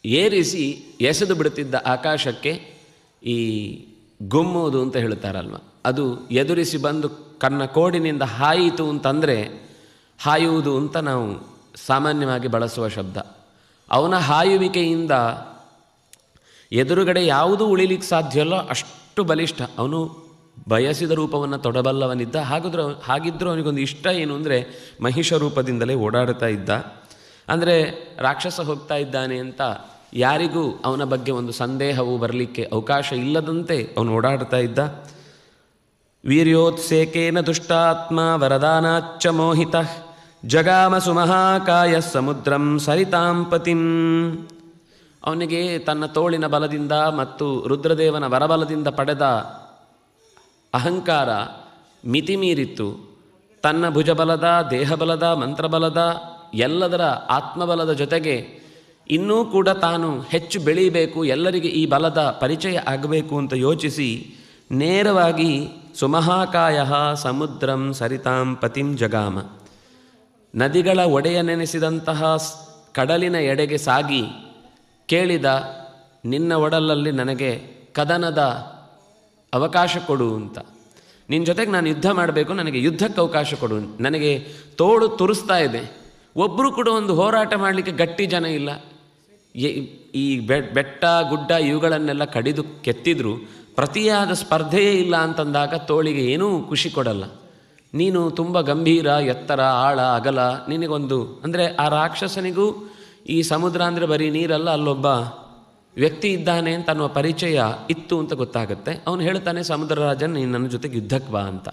ಏರಿಸಿ ಎಸೆದು ಬಿಡುತ್ತಿದ್ದ ಆಕಾಶಕ್ಕೆ ಈ ಗುಮ್ಮುವುದು ಅಂತ ಹೇಳ್ತಾರಲ್ವ, ಅದು ಎದುರಿಸಿ ಬಂದು ಕನ್ನ ಕೋಡಿನಿಂದ ಹಾಯಿತು ಅಂತಂದರೆ ಹಾಯುವುದು ಅಂತ ನಾವು ಸಾಮಾನ್ಯವಾಗಿ ಬಳಸುವ ಶಬ್ದ. ಅವನ ಹಾಯುವಿಕೆಯಿಂದ ಎದುರುಗಡೆ ಯಾವುದೂ ಉಳಿಲಿಕ್ಕೆ ಸಾಧ್ಯವಲ್ಲೋ ಅಷ್ಟು ಬಲಿಷ್ಠ. ಅವನು ಬಯಸಿದ ರೂಪವನ್ನು ತೊಡಬಲ್ಲವನಿದ್ದ. ಹಾಗಿದ್ದರೂ ಅವನಿಗೊಂದು ಇಷ್ಟ ಏನು ಅಂದರೆ ಮಹಿಷ ರೂಪದಿಂದಲೇ ಓಡಾಡ್ತಾ ಇದ್ದ. ಅಂದರೆ ರಾಕ್ಷಸ ಹೋಗ್ತಾ ಇದ್ದಾನೆ ಅಂತ ಯಾರಿಗೂ ಅವನ ಬಗ್ಗೆ ಒಂದು ಸಂದೇಹವು ಬರಲಿಕ್ಕೆ ಅವಕಾಶ ಇಲ್ಲದಂತೆ ಅವನು ಓಡಾಡ್ತಾ ಇದ್ದ. ವೀರ್ಯೋತ್ಸೇಕೇನ ದುಷ್ಟಾತ್ಮ ವರದಾನಾಚ್ಚ ಮೋಹಿತ ಜಗಾಮ ಸುಮಹಾಕಾಯ ಸಮುದ್ರಂ ಸರಿತಾಂಪತಿಂ. ಅವನಿಗೆ ತನ್ನ ತೋಳಿನ ಬಲದಿಂದ ಮತ್ತು ರುದ್ರದೇವನ ವರಬಲದಿಂದ ಪಡೆದ ಅಹಂಕಾರ ಮಿತಿಮೀರಿತ್ತು. ತನ್ನ ಭುಜಬಲದ, ದೇಹಬಲದ, ಮಂತ್ರಬಲದ, ಎಲ್ಲದರ ಆತ್ಮಬಲದ ಜೊತೆಗೆ ಇನ್ನೂ ಕೂಡ ತಾನು ಹೆಚ್ಚು ಬೆಳೀಬೇಕು, ಎಲ್ಲರಿಗೆ ಈ ಬಲದ ಪರಿಚಯ ಆಗಬೇಕು ಅಂತ ಯೋಚಿಸಿ ನೇರವಾಗಿ ಸುಮಹಾಕಾಯ ಸಮುದ್ರಂ ಸರಿತಾಂ ಪತಿಂ ಜಗಾಮ, ನದಿಗಳ ಒಡೆಯನೆನಿಸಿದಂತಹ ಕಡಲಿನ ಎಡೆಗೆ ಸಾಗಿ ಕೇಳಿದ, ನಿನ್ನ ಒಡಲಲ್ಲಿ ನನಗೆ ಕದನದ ಅವಕಾಶ ಕೊಡು ಅಂತ. ನಿನ್ನ ಜೊತೆಗೆ ನಾನು ಯುದ್ಧ ಮಾಡಬೇಕು, ನನಗೆ ಯುದ್ಧಕ್ಕೆ ಅವಕಾಶ ಕೊಡು. ನನಗೆ ತೋಳು ತುರಿಸ್ತಾ ಇದೆ, ಒಬ್ಬರು ಕೂಡ ಒಂದು ಹೋರಾಟ ಮಾಡಲಿಕ್ಕೆ ಗಟ್ಟಿ ಜನ ಇಲ್ಲ. ಈ ಬೆಟ್ಟ ಗುಡ್ಡ ಇವುಗಳನ್ನೆಲ್ಲ ಕಡಿದು ಕೆತ್ತಿದ್ರು ಪ್ರತಿಯಾದ ಸ್ಪರ್ಧೆಯೇ ಇಲ್ಲ ಅಂತಂದಾಗ ತೋಳಿಗೆ ಏನೂ ಖುಷಿ ಕೊಡಲ್ಲ. ನೀನು ತುಂಬ ಗಂಭೀರ, ಎತ್ತರ, ಆಳ, ಅಗಲ, ನಿನಗೊಂದು ಅಂದರೆ ಆ ರಾಕ್ಷಸನಿಗೂ ಈ ಸಮುದ್ರ ಅಂದರೆ ಬರೀ ನೀರಲ್ಲ, ಅಲ್ಲೊಬ್ಬ ವ್ಯಕ್ತಿ ಇದ್ದಾನೆ ಅಂತ ಅನ್ನುವ ಪರಿಚಯ ಇತ್ತು ಅಂತ ಗೊತ್ತಾಗುತ್ತೆ. ಅವನು ಹೇಳ್ತಾನೆ, ಸಮುದ್ರ ರಾಜನ್ ನೀನು ನನ್ನ ಜೊತೆಗೆ ಯುದ್ಧಕ್ಕೆ ಬಾ ಅಂತ.